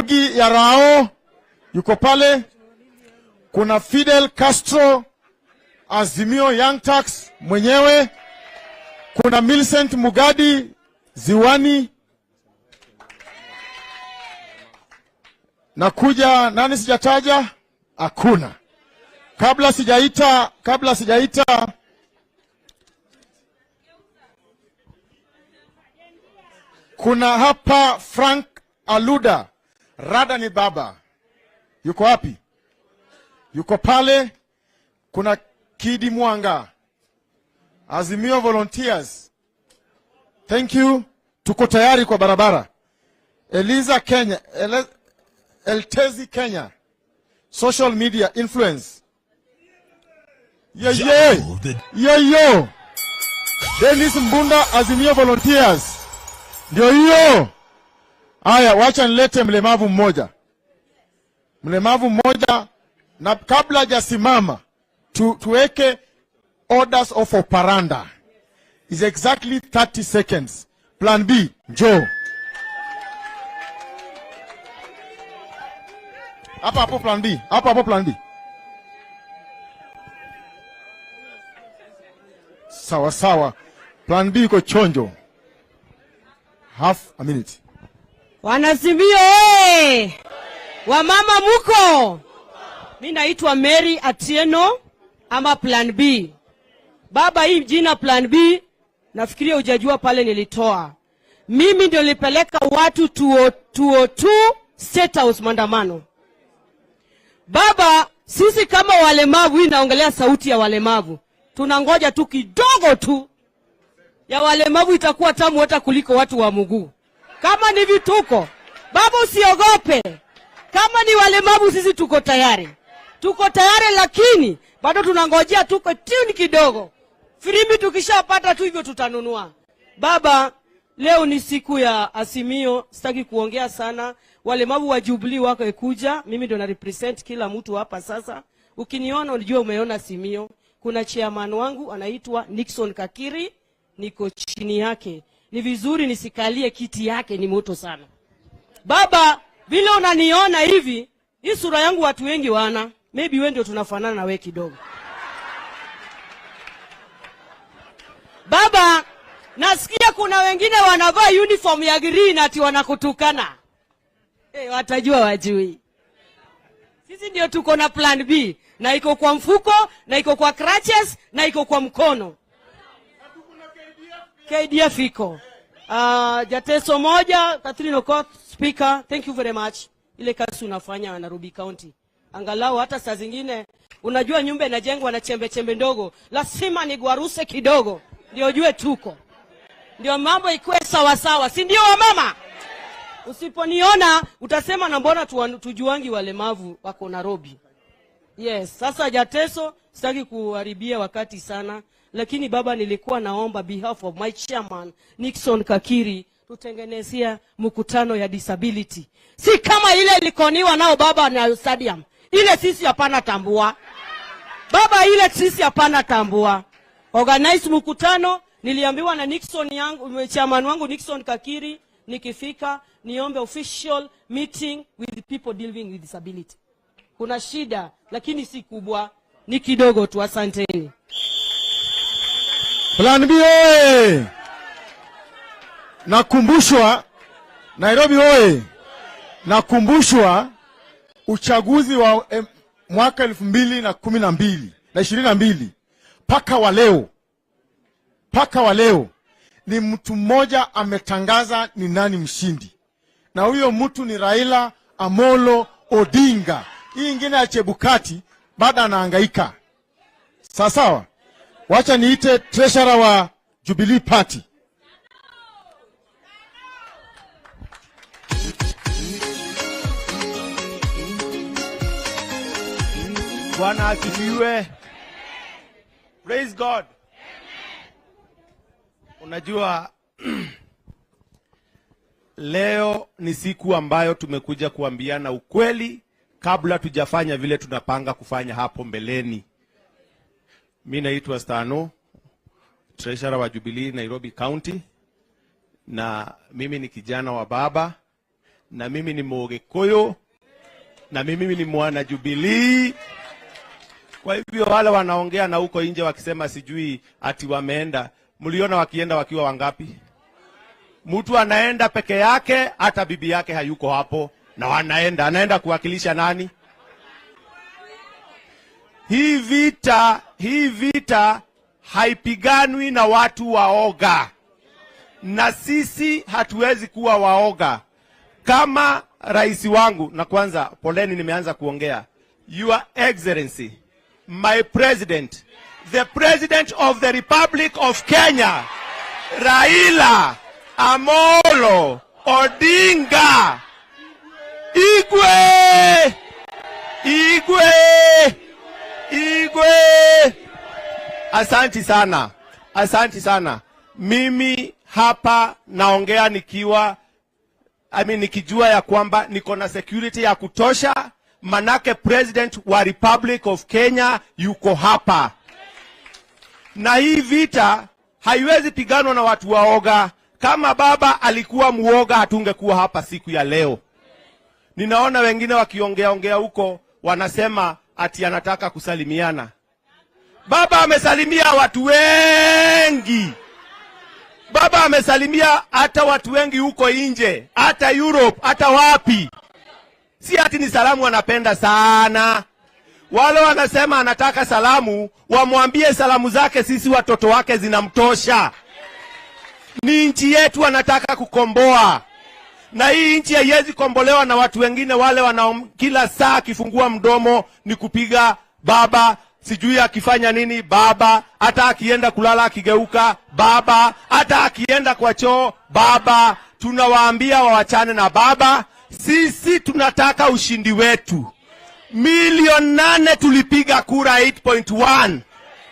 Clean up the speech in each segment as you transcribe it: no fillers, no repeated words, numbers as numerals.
Mbogi ya Rao yuko pale. Kuna Fidel Castro Azimio Young Turks mwenyewe. Kuna Millicent Mugadi Ziwani. Nakuja nani sijataja? Hakuna. Kabla sijaita kuna hapa Frank Aluda, rada ni baba. Yuko wapi? Yuko pale. Kuna Kidi Mwanga, Azimio Volunteers. Thank you. Tuko tayari kwa barabara. Eliza Kenya, Eltezi Kenya, social media influence. Yo. Dennis Mbunda, Azimio Volunteers. Ndio hiyo. Haya, wacha nilete mlemavu mmoja. Na kabla hajasimama tuweke orders of operanda. Is exactly 30 seconds. Plan B, Joe. Hapo plan B. Hapo plan B. Sawa. Plan B iko chonjo. Half a minute. Wanasimio wamama muko. Mimi naitwa Mary Atieno ama Plan B. Baba, hii jina Plan B nafikiria hujajua pale nilitoa. Mimi ndio nilipeleka watu 202 State House maandamano. Baba, sisi kama walemavu, hii naongelea sauti ya walemavu, tunangoja tu kidogo tu ya walemavu itakuwa tamu hata kuliko watu wa mguu. Kama ni vituko, baba usiogope. Kama ni walemavu sisi tuko tayari. Lakini bado tunangojea tuko tuni kidogo. Firimbi tukishapata tu hivyo tutanunua. Baba, leo ni siku ya Azimio, sitaki kuongea sana. Walemavu wa Jubilee wako kuja, mimi ndo na represent kila mtu hapa sasa. Ukiniona unajua umeona Azimio. Kuna chairman wangu anaitwa Nixon Kakiri, niko chini yake. Ni vizuri nisikalie kiti yake, ni moto sana. Baba, vile unaniona hivi, hii sura yangu watu wengi wana, maybe wewe ndio tunafanana na wewe kidogo. Baba, nasikia kuna wengine wanavaa uniform ya green ati wanakutukana. Watajua wajui. Sisi ndio tuko na Plan B, na iko kwa mfuko, na iko kwa crutches, na iko kwa mkono. KDF iko. Jateso moja, Catherine Okoth, speaker, thank you very much. Ile kazi unafanya Nairobi County. Angalau hata saa zingine, unajua nyumba inajengwa na chembe ndogo, lazima nigwaruse kidogo, ndio jue tuko. Ndio mambo ikuwe sawa, si ndio mama? Usiponiona, utasema na mbona tujuangi walemavu wako Nairobi. Yes, sasa Jateso, sitaki kuharibia wakati sana. Lakini baba, nilikuwa naomba behalf of my chairman Nixon Kakiri tutengenezea mkutano ya disability. Si kama ile ilikoniwa nao baba na stadium. Ile sisi hapana tambua. Baba, ile sisi hapana tambua. Organize mkutano, niliambiwa na Nixon yangu, chairman wangu Nixon Kakiri, nikifika niombe official meeting with the people dealing with disability. Kuna shida lakini si kubwa, ni kidogo tu. Asanteni. Plan B Nakumbushwa Nairobi nakumbushwa uchaguzi wa mwaka 2022 paka wa leo ni mtu mmoja ametangaza ni nani mshindi, na huyo mtu ni Raila Amolo Odinga. Hii ingine ya Chebukati bado anahangaika. Sawa. Wacha niite treasurer wa Jubilee Party. Bwana asifiwe. Praise God. Unajua leo ni siku ambayo tumekuja kuambiana ukweli kabla tujafanya vile tunapanga kufanya hapo mbeleni. Mimi naitwa Stano, treasurer wa Jubilee Nairobi County, na mimi ni kijana wa baba, na mimi ni Mugikuyu, na mimi ni mwana Jubilee. Kwa hivyo wale wanaongea na huko nje wakisema sijui ati wameenda, mliona wakienda wakiwa wangapi? Mtu anaenda peke yake, hata bibi yake hayuko hapo, na anaenda kuwakilisha nani? Hii vita haipiganwi na watu waoga, na sisi hatuwezi kuwa waoga. Kama rais wangu, na kwanza poleni nimeanza kuongea, Your Excellency, my President, the President of the Republic of Kenya, Raila Amolo Odinga, Igwe! Asanti sana. Mimi hapa naongea nikijua ya kwamba niko na security ya kutosha, manake President wa Republic of Kenya yuko hapa. Na hii vita haiwezi piganwa na watu waoga. Kama baba alikuwa muoga, hatungekuwa hapa siku ya leo. Ninaona wengine wakiongea huko wanasema ati anataka kusalimiana. Baba amesalimia watu wengi. Baba amesalimia hata watu wengi huko nje, hata Europe, hata wapi. Si ati ni salamu anapenda sana. Wale wanasema anataka salamu, wamwambie salamu zake sisi watoto wake zinamtosha. Ni nchi yetu anataka kukomboa. Na hii nchi haiwezi kombolewa na watu wengine wale kila saa kifungua mdomo ni kupiga baba, sijui akifanya nini baba, hata akienda kulala akigeuka baba, hata akienda kwa choo baba. Tunawaambia wawachane na baba. Sisi tunataka ushindi wetu. 8,000,000 tulipiga kura 8.1,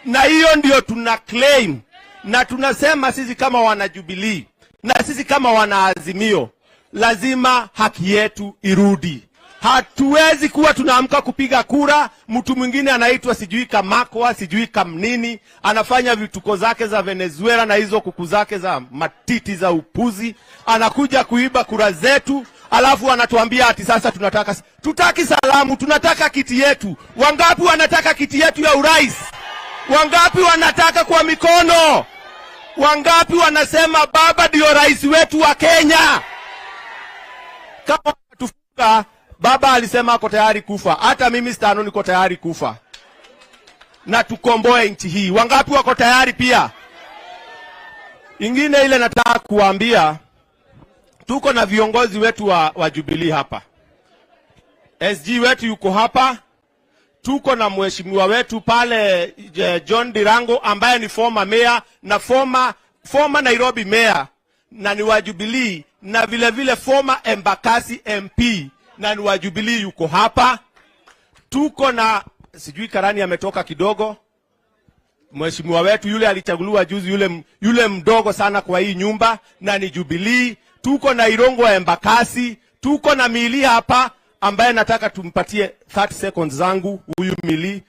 na hiyo ndio tuna claim. Na tunasema sisi kama wana Jubilee na sisi kama wana Azimio, lazima haki yetu irudi. Hatuwezi kuwa tunaamka kupiga kura, mtu mwingine anaitwa sijui Kamakwa, sijui Kamnini, anafanya vituko zake za Venezuela na hizo kuku zake za matiti za upuzi, anakuja kuiba kura zetu, alafu anatuambia ati sasa tutaki salamu, tunataka kiti yetu. Wangapi wanataka kiti yetu ya urais? Wangapi wanataka kwa mikono? Wangapi wanasema baba ndio rais wetu wa Kenya? Kama tufuka, baba alisema ako tayari kufa. Hata mimi Stano niko tayari kufa. Na tukomboe nchi hii. Wangapi wako tayari pia? Ingine ile nataka kuambia, tuko na viongozi wetu wa Jubilee hapa. SG wetu yuko hapa. Tuko na mheshimiwa wetu pale John Dirango ambaye ni former mayor na former Nairobi mayor na ni wa Jubilee, na vile former Embakasi MP na ni wa Jubilee yuko hapa. Tuko na sijui Karani ametoka kidogo, mheshimiwa wetu yule alichaguliwa juzi, yule mdogo sana kwa hii nyumba na ni Jubilee. Tuko na Irongo wa Embakasi. Tuko na Mili hapa ambaye nataka tumpatie 30 seconds zangu huyu Mili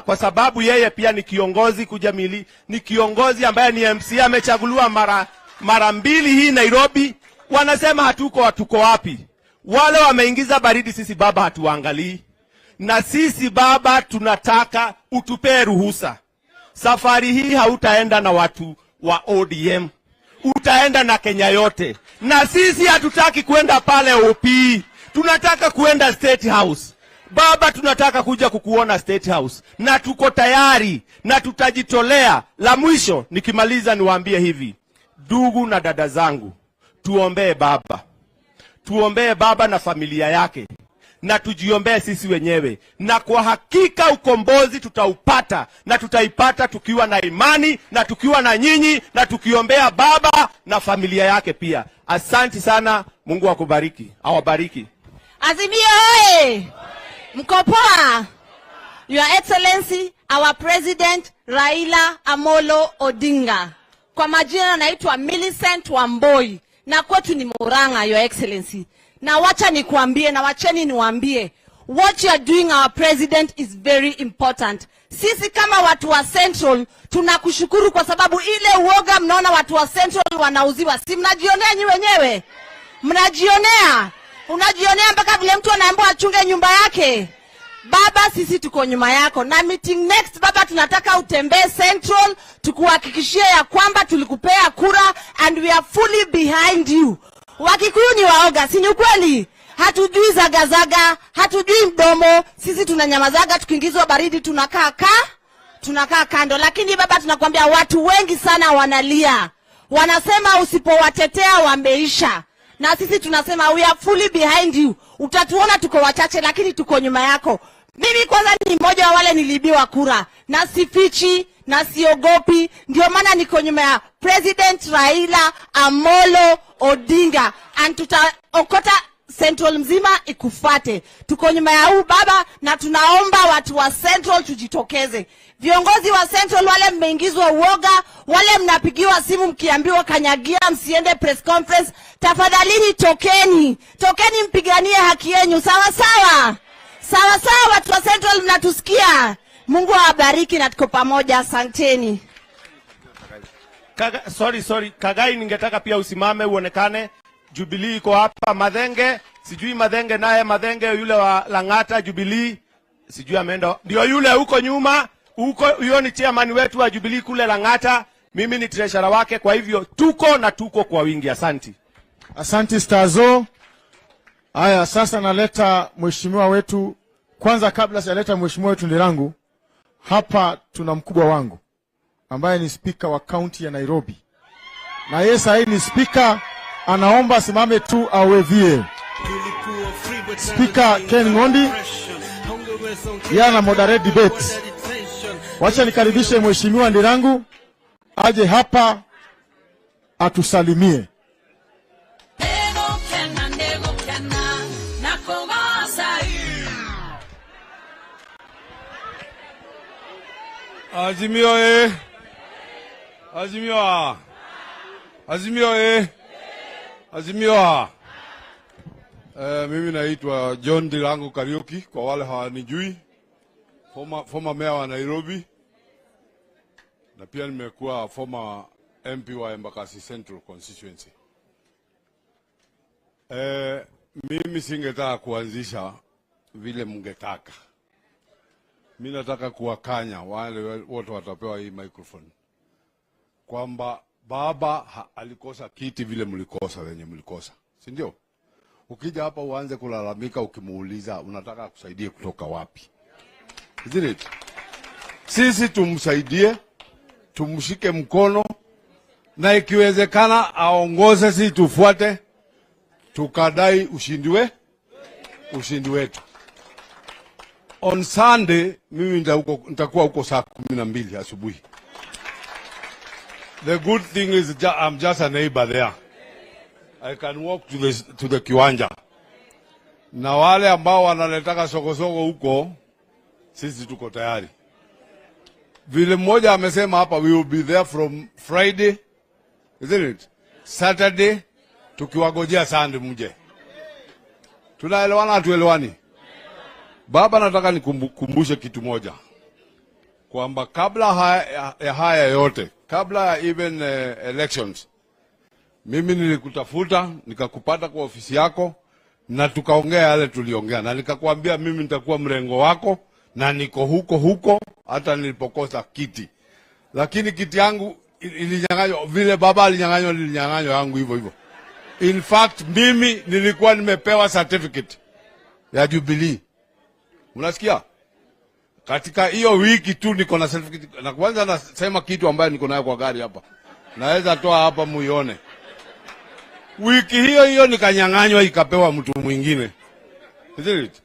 kwa sababu yeye pia ni kiongozi. Kuja Mili ni kiongozi ambaye ni MC, amechaguliwa mara 2 hii Nairobi. Wanasema hatuko wapi? Wale wameingiza baridi, sisi baba hatuangalii. Na sisi baba tunataka utupe ruhusa. Safari hii hautaenda na watu wa ODM. Utaenda na Kenya yote. Na sisi hatutaki kuenda pale OP. Tunataka kuenda State House. Baba, tunataka kuja kukuona State House. Na tuko tayari na tutajitolea. La mwisho nikimaliza niwaambie hivi. Ndugu na dada zangu, tuombee baba. Tuombee baba na familia yake. Na tujiombee sisi wenyewe. Na kwa hakika ukombozi tutaupata. Na tutaipata tukiwa na imani na tukiwa na nyinyi na tukiombea baba na familia yake pia. Asante sana. Mungu akubariki. Awabariki. Azimio hoye! Mko poa? Your Excellency, our President Raila Amolo Odinga. Kwa majina naitwa Millicent Wamboi. Na kwetu ni Murang'a, Your Excellency. Na wacha nikuambie, na wacheni niwaambie, what you are doing, our president, is very important. Sisi kama watu wa Central tunakushukuru kwa sababu ile uoga mnaona watu wa Central wanauziwa. Si mnajionea nyi wenyewe? Mnajionea? Unajionea mpaka vile mtu anaambiwa achunge nyumba yake. Baba, sisi tuko nyuma yako. Na meeting next, baba, tunataka utembee Central, tukuhakikishie ya kwamba tulikupea kura and we are fully behind you. Wakikuyu ni waoga, si ni ukweli? Hatujui zagazaga, hatujui mdomo. Sisi tunanyamazaga, tukiingizwa baridi tunakaa kando. Lakini baba, tunakwambia watu wengi sana wanalia. Wanasema usipowatetea wameisha. Na sisi tunasema we are fully behind you. Utatuona tuko wachache lakini tuko nyuma yako. Mimi kwanza ni mmoja wa wale nilibiwa kura. Na sifichi, na siogopi. Ndio maana niko nyuma ya President Raila Amolo Odinga. And tutaokota Central mzima ikufate. Tuko nyuma ya huu baba na tunaomba watu wa Central tujitokeze. Viongozi wa Central wale mmeingizwa uoga, wale mnapigiwa simu mkiambiwa kanyagia msiende press conference, tafadhalini tokeni. Tokeni mpiganie haki yenu, sawa sawa? Sawa sawa watu wa Central mnatusikia. Mungu awabariki na tuko pamoja, asanteni. Sorry. Kagai, ningetaka pia usimame uonekane. Jubilee iko hapa. Madhenge, sijui Madhenge naye Madhenge yule wa Lang'ata Jubilee, sijui ameenda. Ndio yule huko nyuma, huyo ni chairman wetu wa Jubilee kule Lang'ata. Mimi ni treasurer wake, kwa hivyo tuko kwa wingi. Asante. Asante Stazo. Haya, sasa naleta mheshimiwa wetu. Kwanza kabla sijaleta mheshimiwa wetu Ndirangu, hapa tuna mkubwa wangu ambaye ni speaker wa county ya Nairobi. Na yeye sasa ni speaker, anaomba simame tu awevie. Speaker Ken Ngondi, yana moderate debate. Wacha nikaribishe mheshimiwa Ndirangu aje hapa atusalimie. Azimio Azimio. Mimi naitwa John Ndirangu Kariuki kwa wale hawanijui. Former mayor wa Nairobi. Na pia nimekuwa former MP wa Embakasi Central constituency. Mimi singetaka kuanzisha vile mngetaka. Mimi nataka kuwakanya wale wote watapewa hii microphone kwamba baba alikosa kiti vile mlikosa wenye mlikosa, si ndio? Ukija hapa uanze kulalamika, ukimuuliza unataka kusaidie kutoka wapi? Isn't it? Sisi tumsaidie, tumshike mkono, na ikiwezekana aongoze, sisi tufuate, tukadai ushindi wetu. On Sunday, mimi nitakuwa huko saa 12 asubuhi. The good thing is I'm just a neighbor there. I can walk to the kiwanja. Na wale ambao wanaletaka sokosoko huko, sisi tuko tayari. Vile mmoja amesema hapa, we will be there from Friday, isn't it? Saturday, tukiwagojea Sunday mje. Tunaelewana hatuelewani? Baba, nataka nikumbushe kitu moja. Kwamba kabla haya yote, kabla even elections, mimi nilikutafuta, nikakupata kwa ofisi yako, na tukaongea yale tuliongea, na nikakwambia mimi nitakuwa mrengo wako, na niko huko hata nilipokosa kiti. Lakini kiti yangu ilinyang'anywa vile baba alinyang'anywa, nilinyang'anywa yangu hivyo. In fact, mimi nilikuwa nimepewa certificate ya Jubilee. Unasikia? Katika hiyo wiki tu niko na certificate. Na kwanza nasema kitu ambayo niko nayo kwa gari hapa. Naweza toa hapa muione. Wiki hiyo nikanyang'anywa ikapewa mtu mwingine. Isn't it?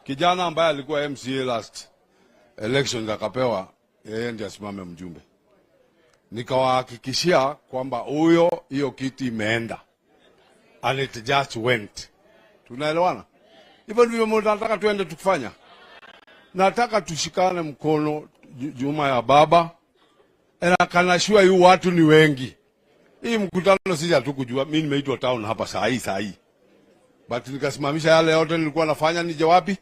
Kijana ambaye alikuwa MCA last elections akapewa, yeye ndiye asimame mjumbe. Nikawahakikishia kwamba hiyo kiti imeenda. And it just went. Tunaelewana? Hivyo ndivyo nataka tuende tukifanya. Nataka tushikane mkono juma ya baba. Na kanashua yu watu ni wengi. Hii mkutano sisi hatukujua. Mimi nimeitwa town hapa saa hii. But nikasimamisha yale yote nilikuwa nafanya nije wapi?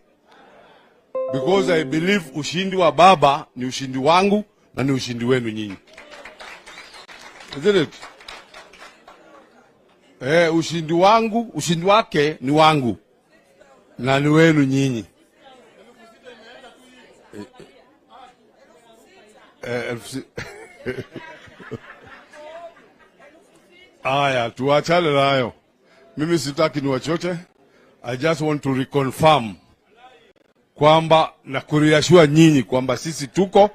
Because I believe ushindi wa baba ni ushindi wangu na ni ushindi wenu nyinyi. Isn't it? ushindi wake ni wangu na ni wenu nyinyi. Aya, tuachane nayo. Mimi sitaki niwachoche. I just want to reconfirm kwamba na kuriashua nyinyi kwamba sisi tuko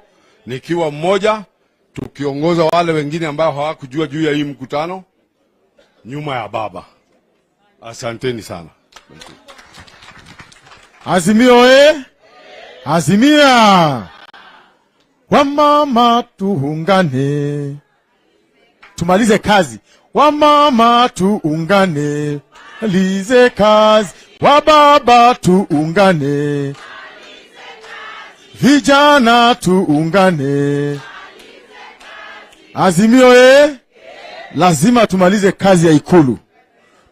nikiwa mmoja tukiongoza wale wengine ambao hawakujua juu ya hii mkutano nyuma ya baba. Asanteni sana. Azimio Azimia. Wamama tuungane. Tumalize kazi. Wamama tuungane. Lize kazi. Wababa tuungane. Vijana tuungane. Azimio lazima tumalize kazi ya Ikulu.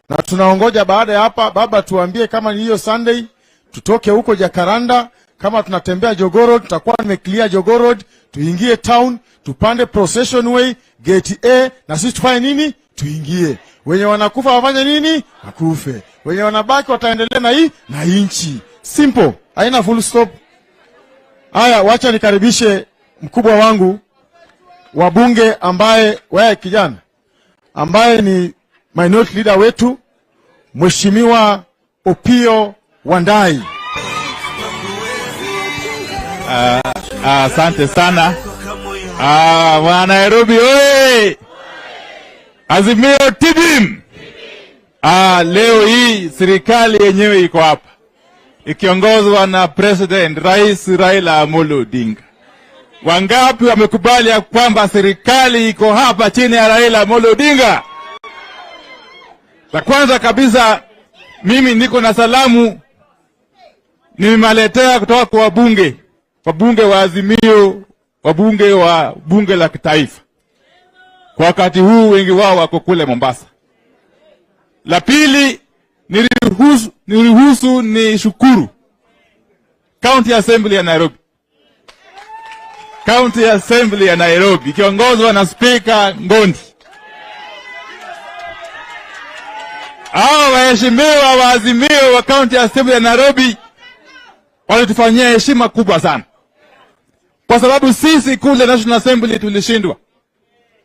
Na tunaongoja baada ya hapa baba tuambie kama ni hiyo Sunday tutoke huko Jakaranda, kama tunatembea Jogoo Road tutakuwa nimeclear Jogoo Road, tuingie town, tupande Procession Way, Gate A na sisi tufanye nini? Tuingie. Wenye wanakufa wafanye nini? Wakufe. Wenye wanabaki wataendelea na hii na inchi. Simple. Haina full stop. Haya, wacha nikaribishe mkubwa wangu wabunge ambaye wewe kijana ambaye ni minority leader wetu Mheshimiwa Opiyo Wandayi. Asante sana. Wana Nairobi oye! Azimio tidim! Leo hii serikali yenyewe iko hapa ikiongozwa na President Rais Raila Amolo Odinga. Wangapi wamekubali ya kwamba serikali iko hapa chini ya Raila Amolo Odinga? La kwanza kabisa, mimi niko na salamu nimemaletea kutoka kwa wabunge wa Azimio, wabunge wa bunge la kitaifa. Kwa wakati huu wengi wao wako kule Mombasa. La pili, niruhusu ni shukuru County Assembly ya Nairobi. County Assembly ya Nairobi ikiongozwa na Speaker Ngondi. Waheshimiwa wa Azimio wa County Assembly ya Nairobi walitufanyia heshima kubwa sana. Kwa sababu sisi kule National Assembly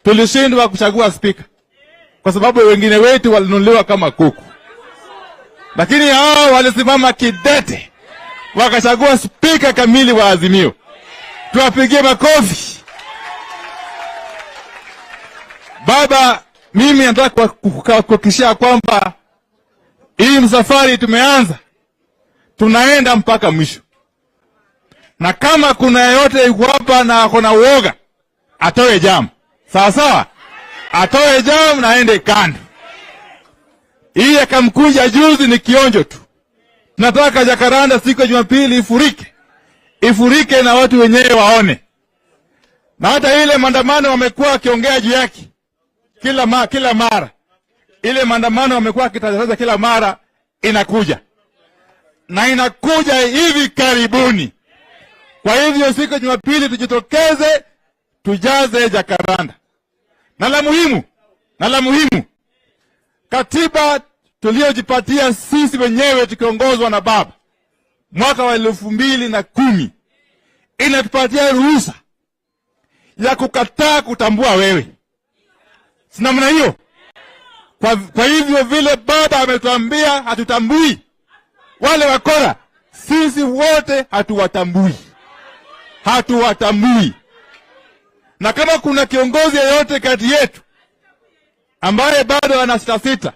tulishindwa kuchagua speaker. Kwa sababu wengine wetu walinunuliwa kama kuku. Lakini hao walisimama kidete wakachagua speaker kamili wa Azimio. Tuwapigie makofi. Baba, mimi nataka kuhakikishia kwamba hii msafari tumeanza, tunaenda mpaka mwisho. Na kama kuna yote yuko hapa na kuna uoga, atoe jamu. Sawa sawa? Atoe jamu na aende kando. Hii akamkuja juzi ni kionjo tu. Tunataka Jakaranda siku ya Jumapili ifurike na watu wenyewe waone. Na hata ile maandamano wamekuwa wakiongea juu yake kila mara. Ile maandamano wamekuwa wakitangaza kila mara inakuja. Na inakuja hivi karibuni. Kwa hivyo siku ya Jumapili tujitokeze tujaze Jakaranda. Na la muhimu katiba tuliojipatia sisi wenyewe tukiongozwa na baba mwaka wa 2010 inatupatia ruhusa ya kukataa kutambua wewe. Sina maana hiyo. Kwa hivyo vile baba ametuambia hatutambui wale wakora, sisi wote hatuwatambui. Na kama kuna kiongozi yeyote kati yetu ambaye bado ana sita,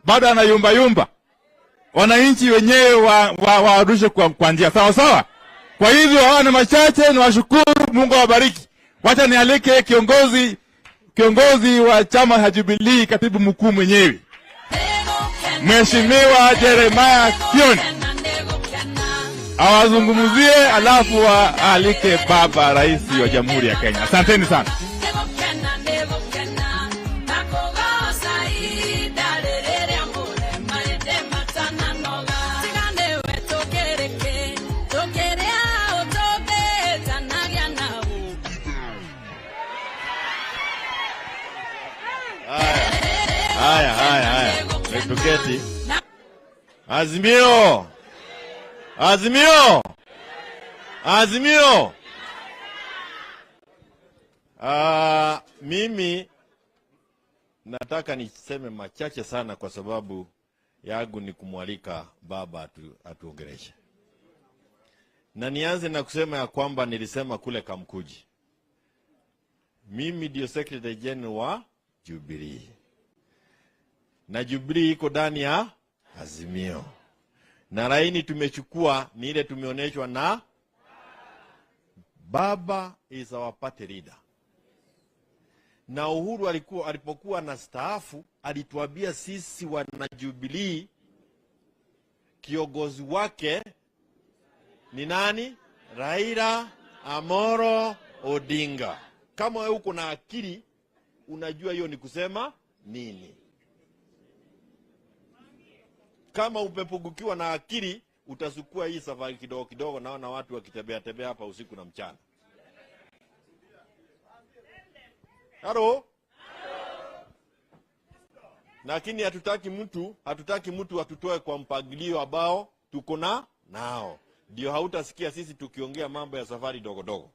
bado ana yumba, wananchi wenyewe warushe kwa njia sawa sawa. Kwa hivyo hawa na machache ni washukuru, Mungu awabariki. Wacha nialike kiongozi wa chama cha Jubilee, katibu mkuu mwenyewe Mheshimiwa Jeremiah Kioni awazungumzie, alafu alike baba rais wa Jamhuri ya Kenya. Asanteni sana. Haya. Tuketi. Azimio. Azimio. Azimio. Mimi nataka niseme machache sana kwa sababu yangu ni kumwalika baba atuongeleshe. Na nianze na kusema ya kwamba nilisema kule Kamkuji, mimi ndio Secretary General wa Jubilee. Na Jubilee iko ndani ya Azimio. Na laini tumechukua ni ile tumeonyeshwa na baba is our party leader. Na Uhuru alipokuwa na staafu alituambia sisi wana Jubilee kiongozi wake ni nani? Raila Amolo Odinga. Kama wewe uko na akili unajua hiyo ni kusema nini. Kama umepungukiwa na akili utasukua hii safari kidogo kidogo, naona watu wakitembea tembea hapa usiku na mchana. Halo? Lakini hatutaki mtu atutoe kwa mpangilio ambao tuko nao. Ndio hautasikia sisi tukiongea mambo ya safari dogo dogo.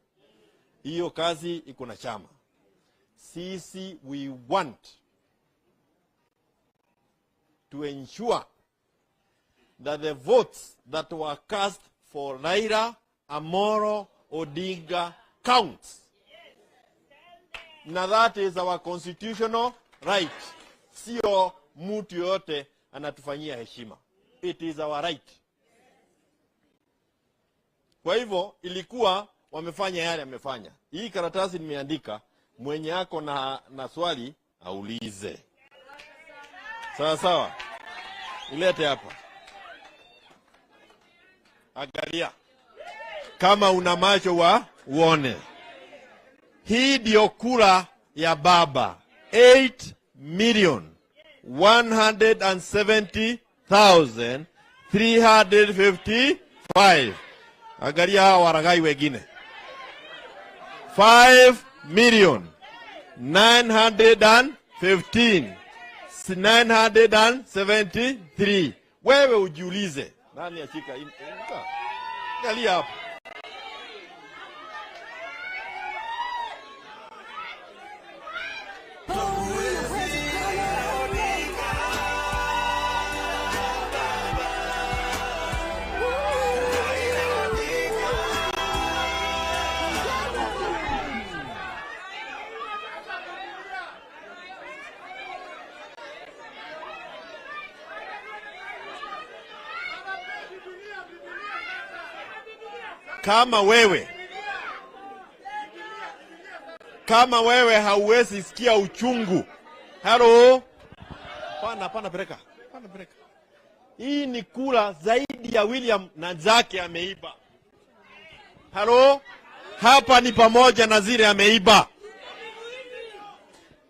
Hiyo kazi iko na chama. Sisi we want to ensure that the votes that were cast for Raila Amolo Odinga counts. Na that is our constitutional right. Sio mtu yote anatufanyia heshima. It is our right. Kwa hivyo ilikuwa wamefanya yale amefanya. Hii karatasi nimeandika, mwenye yako na swali aulize. Sawa sawa. Ilete hapa. Angalia. Kama una macho uone. Hii ndio kura ya baba. 8,170,355. Angalia hawa waragai wengine. 5,915,973. Wewe ujiulize. Nani ashika? Angalia hapa. Kama wewe hauwezi sikia uchungu. Halo? Pana pereka. Hii ni kura zaidi ya William na zake ameiba. Halo? Hapa ni pamoja na zile ameiba.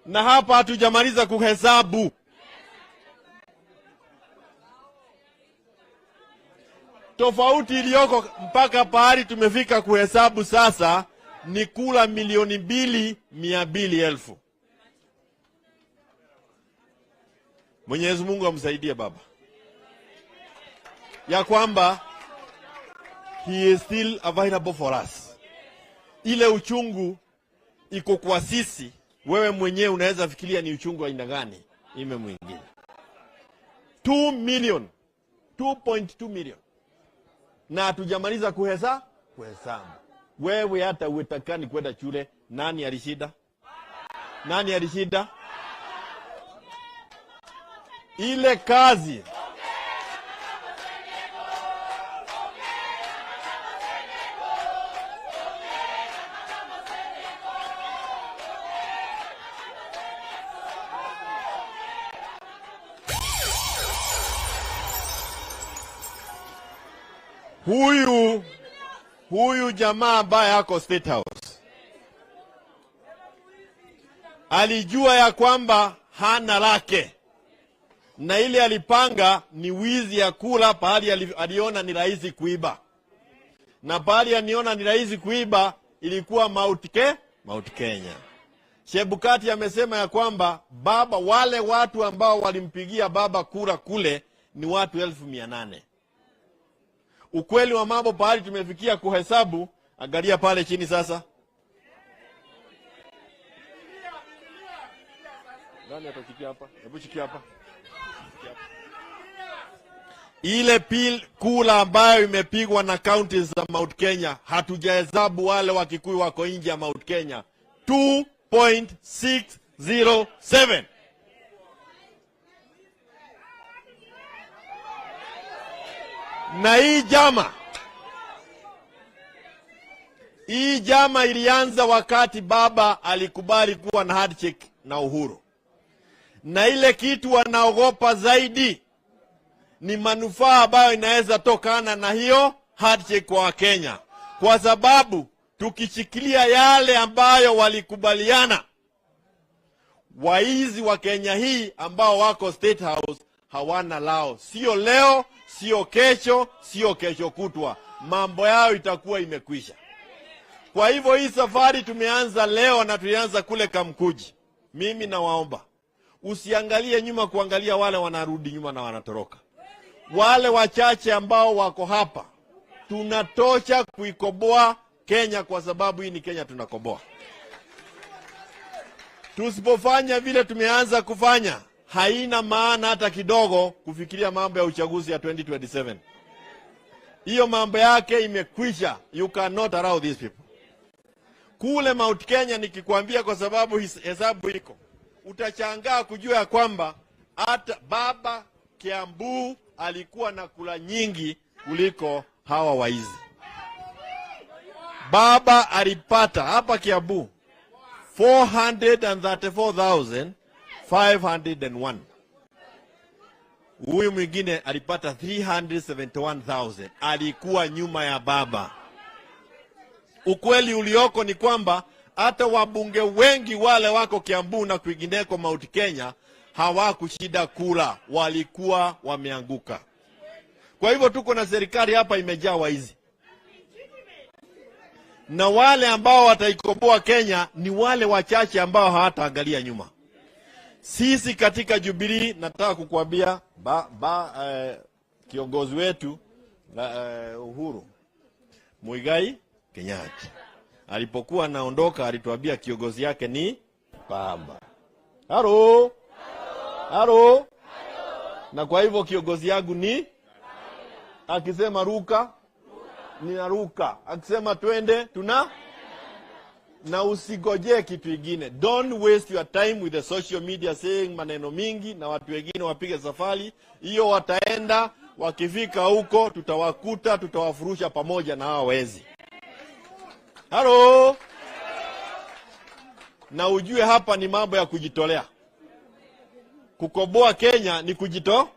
Na hapa hatujamaliza kuhesabu. Tofauti iliyoko mpaka pahali tumefika kuhesabu sasa ni kula 2,200,000. Mwenyezi Mungu amsaidie baba. Ya kwamba he is still available for us. Ile uchungu iko kwa sisi, wewe mwenyewe unaweza fikiria ni uchungu wa aina gani ime mwingine. 2 million, 2.2 million. Na hatujamaliza kuhesabu. Wewe hata utakani kwenda shule, nani alishinda? Ile kazi. Huyu jamaa ambaye ako State House alijua ya kwamba hana lake, na ile alipanga ni wizi ya kula pahali aliona ni rahisi kuiba, na pahali aniona ni rahisi kuiba ilikuwa Mount Kenya. Chebukati amesema ya kwamba baba, wale watu ambao walimpigia baba kura kule ni watu 800,000. Ukweli wa mambo pahali tumefikia kuhesabu, angalia pale chini sasa. Nani atachikia hapa? Hebu chikia hapa. Ile kula ambayo imepigwa na counties za Mount Kenya, hatujahesabu wale wa Kikuyu wako nje ya Mount Kenya. 2.607. Na hii jama ilianza wakati baba alikubali kuwa na handshake na Uhuru. Na ile kitu wanaogopa zaidi ni manufaa ambayo inaweza tokana na hiyo handshake kwa Wakenya. Kwa sababu tukishikilia yale ambayo walikubaliana, waizi wa Kenya hii ambao wako State House hawana lao. Sio leo, sio kesho, sio kesho kutwa. Mambo yao itakuwa imekwisha. Kwa hivyo hii safari tumeanza leo na tulianza kule Kamkuji. Mimi nawaomba, usiangalie nyuma kuangalia wale wanarudi nyuma na wanatoroka. Wale wachache ambao wako hapa, tunatosha kuikoboa Kenya, kwa sababu hii ni Kenya tunakoboa. Tusipofanya vile tumeanza kufanya, haina maana hata kidogo kufikiria mambo ya uchaguzi ya 2027. Hiyo mambo yake imekwisha. You cannot allow these people. Kule Mount Kenya nikikwambia, kwa sababu hesabu iko, utachangaa kujua ya kwamba hata baba Kiambu alikuwa na kula nyingi kuliko hawa waizi. Baba alipata hapa Kiambu 434,501. Huyu mwingine alipata 371,000. Alikuwa nyuma ya baba. Ukweli ulioko ni kwamba hata wabunge wengi wale wako Kiambu na kwingineko Mount Kenya hawakushida kula, walikuwa wameanguka. Kwa hivyo tuko na serikali hapa imejaa waizi. Na wale ambao wataikoboa Kenya ni wale wachache ambao hawataangalia nyuma. Sisi katika Jubilee, nataka kukuambia kiongozi wetu Uhuru Muigai Kenyatta alipokuwa anaondoka alituambia kiongozi yake ni baba. Haro. Na kwa hivyo kiongozi yangu ni akisema ruka ninaruka, akisema twende na usigoje kitu kingine. Don't waste your time with the social media saying maneno mingi na watu wengine wapige safari. Hiyo wataenda, wakifika huko tutawakuta, tutawafurusha pamoja na hao wezi. Halo. Na ujue hapa ni mambo ya kujitolea. Kukoboa Kenya ni kujitoa.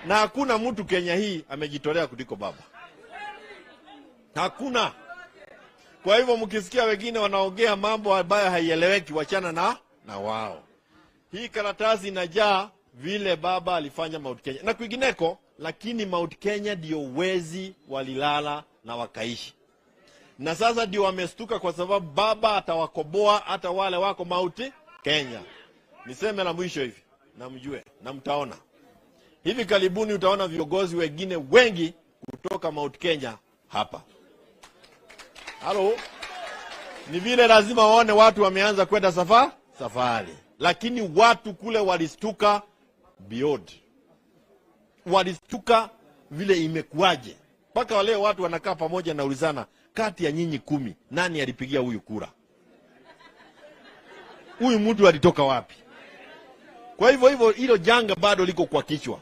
Na hakuna mtu Kenya hii amejitolea kuliko baba. Hakuna. Kwa hivyo mkisikia wengine wanaongea mambo ambayo haieleweki, wachana na wao. Hii karatasi inajaa vile baba alifanya Mount Kenya na kwingineko, lakini Mount Kenya ndio wezi walilala na wakaishi. Na sasa ndio wamestuka kwa sababu baba atawakoboa hata wale wako Mount Kenya. Niseme la mwisho hivi, na mjue na mtaona. Hivi karibuni utaona viongozi wengine wengi kutoka Mount Kenya hapa. Halo. Ni vile lazima waone watu wameanza kwenda safari. Lakini watu kule walistuka beyond. Walistuka vile imekuaje. Mpaka wale watu wanakaa pamoja na ulizana, kati ya nyinyi 10 nani alipigia huyu kura? Huyu mtu alitoka wapi? Kwa hivyo hilo janga bado liko kwa kichwa.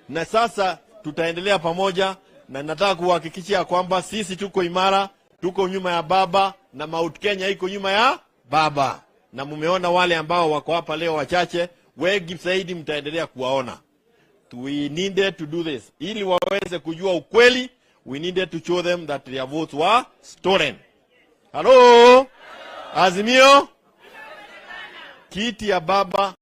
Na sasa tutaendelea pamoja, na nataka kuhakikishia kwamba sisi tuko imara, tuko nyuma ya baba, na Mount Kenya iko nyuma ya baba. Na mumeona wale ambao wako hapa leo wachache, wengi zaidi mtaendelea kuwaona. We needed to do this. Ili waweze kujua ukweli, we needed to show them that their votes were stolen. Hello? Azimio? Kiti ya baba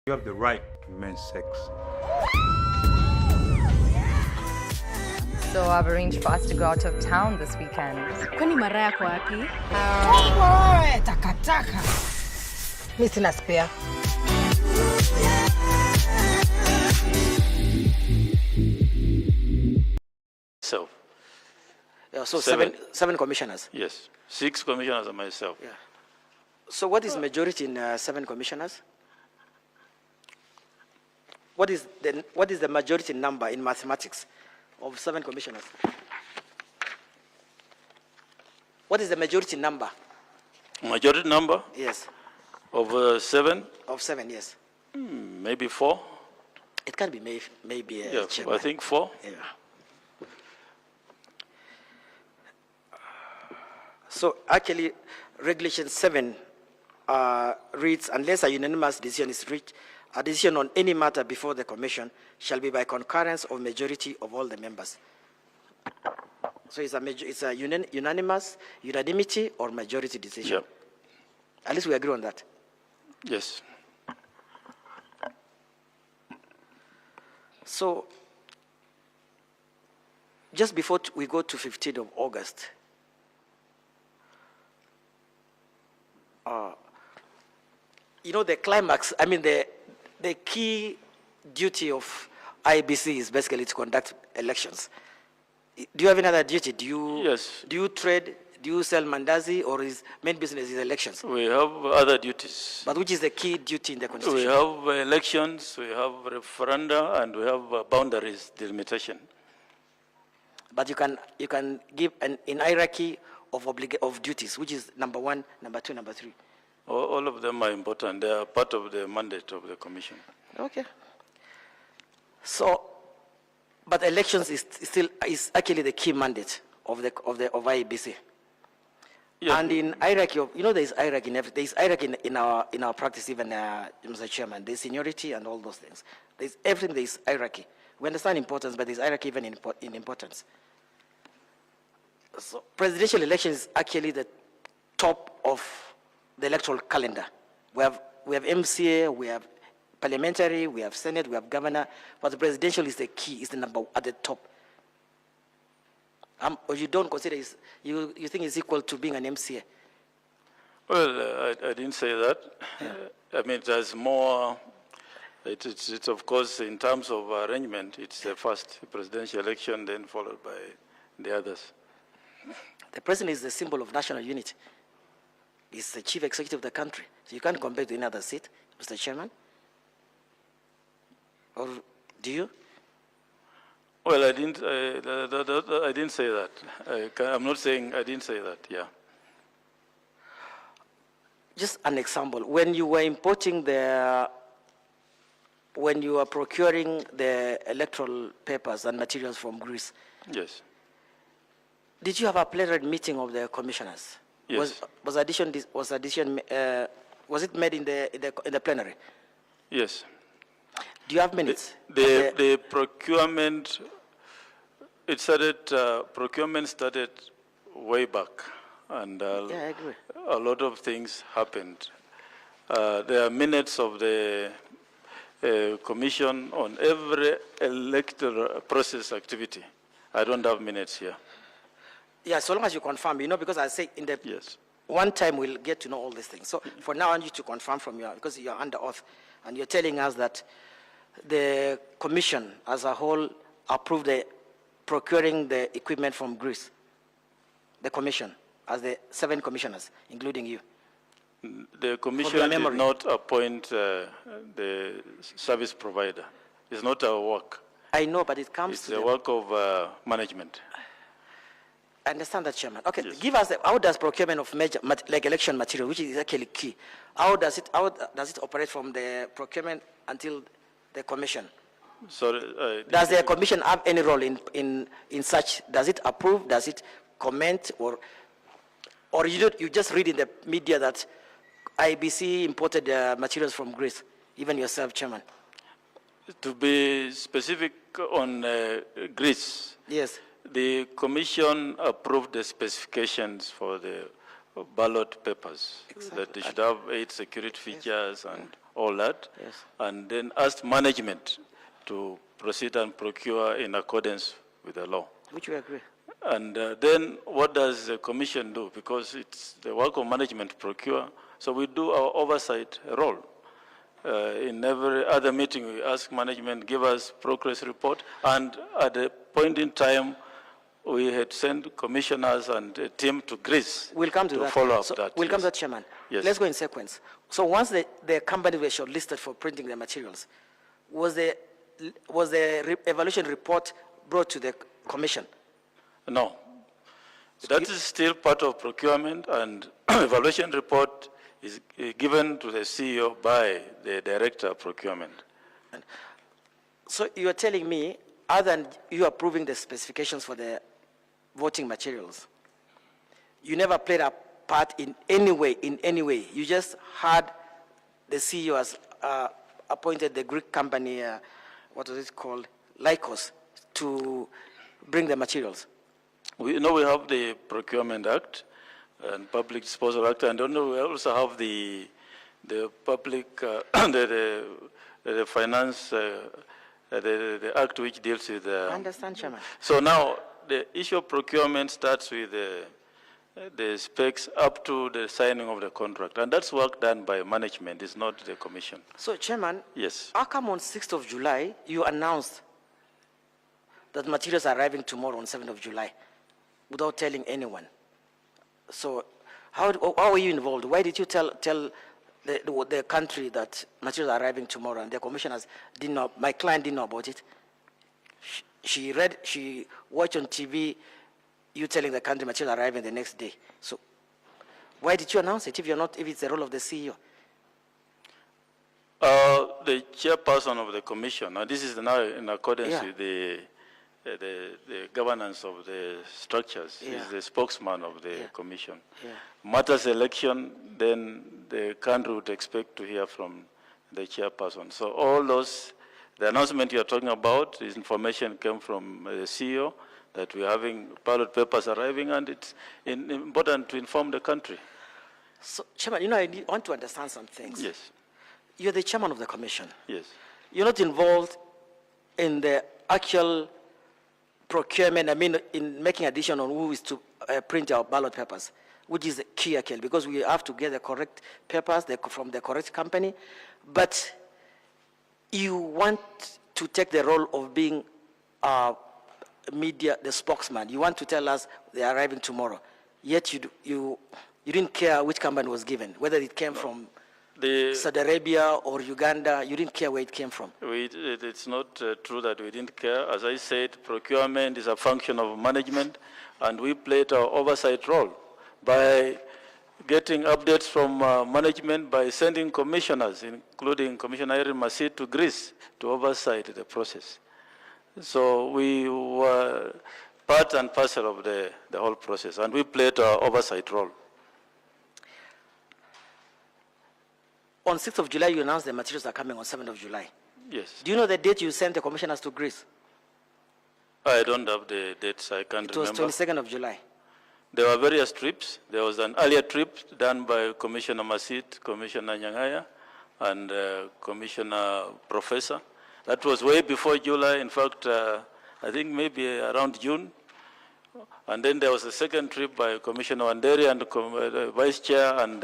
You have the right to men's sex. So I've arranged for us to go out of town this weekend. Kwani mara yako wapi? Takataka. Mimi sina spare. So, so seven commissioners. Yes, 6 commissioners and myself. Yeah. So what is majority in 7 commissioners? What is the majority number in mathematics of 7 commissioners? What is the majority number? Majority number? Yes. Of 7? Of 7, yes. Maybe 4. It can be maybe. Yeah, I think 4. Yeah. So actually, Regulation 7 reads, unless a unanimous decision is reached, a decision on any matter before the Commission shall be by concurrence of majority of all the members. So it's a unanimity or majority decision. Yep. At least we agree on that. Yes. So just before we go to 15th of August, you know, the climax, I mean, the key duty of IBC is basically to conduct elections. Do you have any other duty? Do you trade? Do you sell mandazi, or is main business is elections? We have other duties. But which is the key duty in the Constitution? We have elections, we have referenda, and we have boundaries delimitation. But you can give an hierarchy of duties, which is number 1, number 2, number 3. All of them are important. They are part of the mandate of the Commission. Okay. So, but elections is actually the key mandate of IEBC. Yes. And in hierarchy of, you know, there is hierarchy in everything. There is hierarchy in our practice, even Mr. Chairman. There is seniority and all those things. There is everything. There is hierarchy. We understand importance, but there is hierarchy even in importance. So presidential election is actually the top of the electoral calendar. We have MCA, we have parliamentary, we have Senate, we have governor, but the presidential is the key, is the number at the top. Or you don't consider you think it's equal to being an MCA? Well, I didn't say that. Yeah. I mean, there's more. It's of course, in terms of arrangement, it's the first presidential election, then followed by the others. The president is the symbol of national unity. He's the chief executive of the country. So you can't compare to any other seat, Mr. Chairman. Or do you? Well, I didn't say that. I'm not saying I didn't say that, yeah. Just an example. When you were when you were procuring the electoral papers and materials from Greece. Yes. Did you have a plenary meeting of the commissioners? Yes. Was it made in the plenary? Yes. Do you have minutes? The procurement, procurement started way back, and yeah, I agree. a lot of things happened. There are minutes of the commission on every electoral process activity. I don't have minutes here. Yeah, so long as you confirm, you know, because I say in the one time we'll get to know all these things. So for now, I want you to confirm from you, because you're under oath, and you're telling us that the commission as a whole approved the procuring the equipment from Greece. The commission, as the 7 commissioners, including you. The commission did not appoint the service provider. It's not our work. I know, but it comes it's to the work of management. I understand that, Chairman. Okay, yes. Give us how does procurement of like election material, which is actually key, how does it operate from the procurement until the commission? Sorry, does the commission have any role in such? Does it approve? Does it comment? Or you just read in the media that IBC imported materials from Greece, even yourself, Chairman? To be specific on Greece. Yes. The commission approved the specifications for the ballot papers, that they should have 8 security features and all that, Yes. and then asked management to proceed and procure in accordance with the law. Which we agree. And then what does the commission do? Because it's the work of management to procure, so we do our oversight role. In every other meeting, we ask management, give us progress report, and at a point in time, we had sent commissioners and a team to Greece We'll come to that. follow up So that. we'll come yes. to that, Chairman. Yes. Let's go in sequence. So once the company were shortlisted for printing the materials, was the evaluation report brought to the commission? No. That is still part of procurement, and evaluation report is given to the CEO by the director of procurement. So you are telling me, other than you approving the specifications for the voting materials, you never played a part in any way, You just had the CEO has appointed the Greek company, what was it called, Lycos, to bring the materials. We know we have the Procurement Act and Public Disposal Act, and we also have the public, the finance, the act which deals with. I understand, Chairman. So now the issue of procurement starts with the specs up to the signing of the contract, and that's work done by management. It's not the commission. So, Chairman. Yes. How come on 6th of July you announced that materials are arriving tomorrow on 7th of July without telling anyone? So how were you involved? Why did you tell the country that materials are arriving tomorrow and the commissioners didn't know, my client didn't know about it? She watched on TV you telling the country materials are arriving the next day. So why did you announce it if it's the role of the CEO? The chairperson of the commission, and this is now in accordance with the governance of the structures, is the spokesman of the commission. Matters election, then the country would expect to hear from the chairperson. So all those, the announcement you are talking about, this information came from the CEO that we're having ballot papers arriving, and it's important to inform the country. So, Chairman, I want to understand some things. Yes. You're the chairman of the commission. Yes. You're not involved in the actual procurement, in making a decision on who is to print our ballot papers, which is key, because we have to get the correct papers from the correct company. But you want to take the role of being media, the spokesman. You want to tell us they are arriving tomorrow. Yet you didn't care which company was given, whether it came from Saudi Arabia or Uganda. You didn't care where it came from. It's not true that we didn't care. As I said, procurement is a function of management, and we played our oversight role by getting updates from management, by sending commissioners, including Commissioner Erin Masid, to Greece to oversight the process. So we were part and parcel of the whole process, and we played our oversight role. On 6th of July, you announced the materials are coming on 7th of July. Yes. Do you know the date you sent the commissioners to Greece? I don't have the dates. I can't remember. It was 22nd of July. There were various trips. There was an earlier trip done by Commissioner Masid, Commissioner Nyangaya, and Commissioner Professor. That was way before July. In fact, I think maybe around June. And then there was a second trip by Commissioner Wanderi and Vice Chair and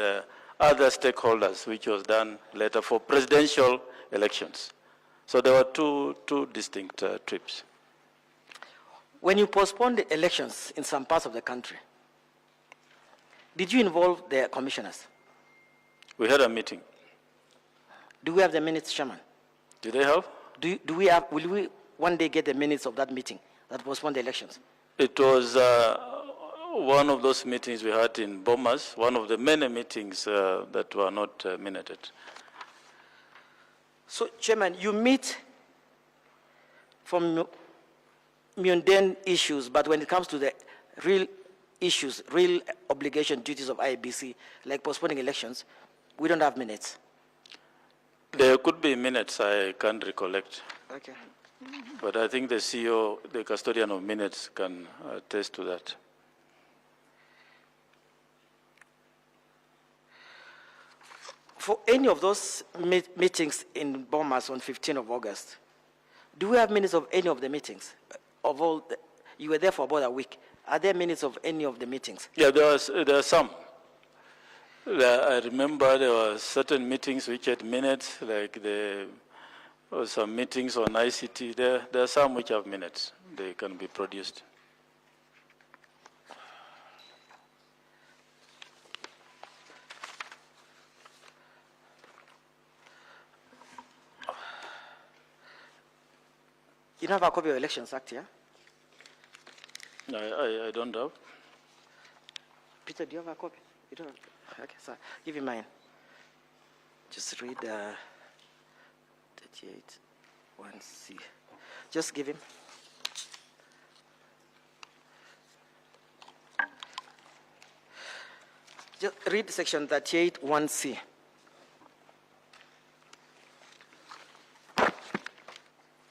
other stakeholders, which was done later for presidential elections. So there were two distinct trips. When you postponed the elections in some parts of the country, did you involve the commissioners? We had a meeting. Do we have the minutes, Chairman? Do they have? Will we one day get the minutes of that meeting that postponed the elections? It was one of those meetings we had in Bomas, one of the many meetings that were not minuted. So, Chairman, you meet from mundane issues, but when it comes to the real issues, real obligation duties of IEBC, like postponing elections, we don't have minutes. There could be minutes, I can't recollect. Okay. But I think the CEO, the custodian of minutes, can attest to that. For any of those meetings in Bomas on 15th of August, do we have minutes of any of the meetings? Of all, you were there for about a week. Are there minutes of any of the meetings? Yeah, there are some. I remember there were certain meetings which had minutes, like there were some meetings on ICT. There are some which have minutes. They can be produced. You don't have a copy of Elections Act here? I don't have. Peter, do you have a copy? You don't have? Okay, so give him mine. Just read 38 1C. Just give him. Just read section 38 1C.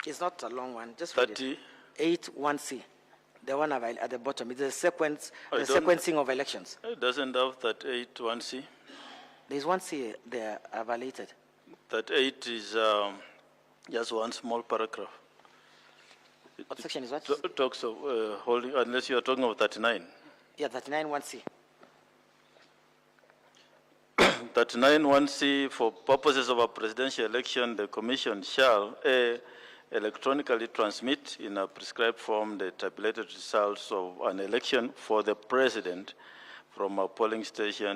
It's not a long one. Just read 38 1C. The one at the bottom. It's the sequencing of elections. It doesn't have 38 1C. There's 1C there violated. 38 is just one small paragraph. What section is what? It talks of holding, unless you are talking of 39. Yeah, 39 1C. 39 1C, for purposes of a presidential election, the commission shall electronically transmit in a prescribed form the tabulated results of an election for the president from a polling station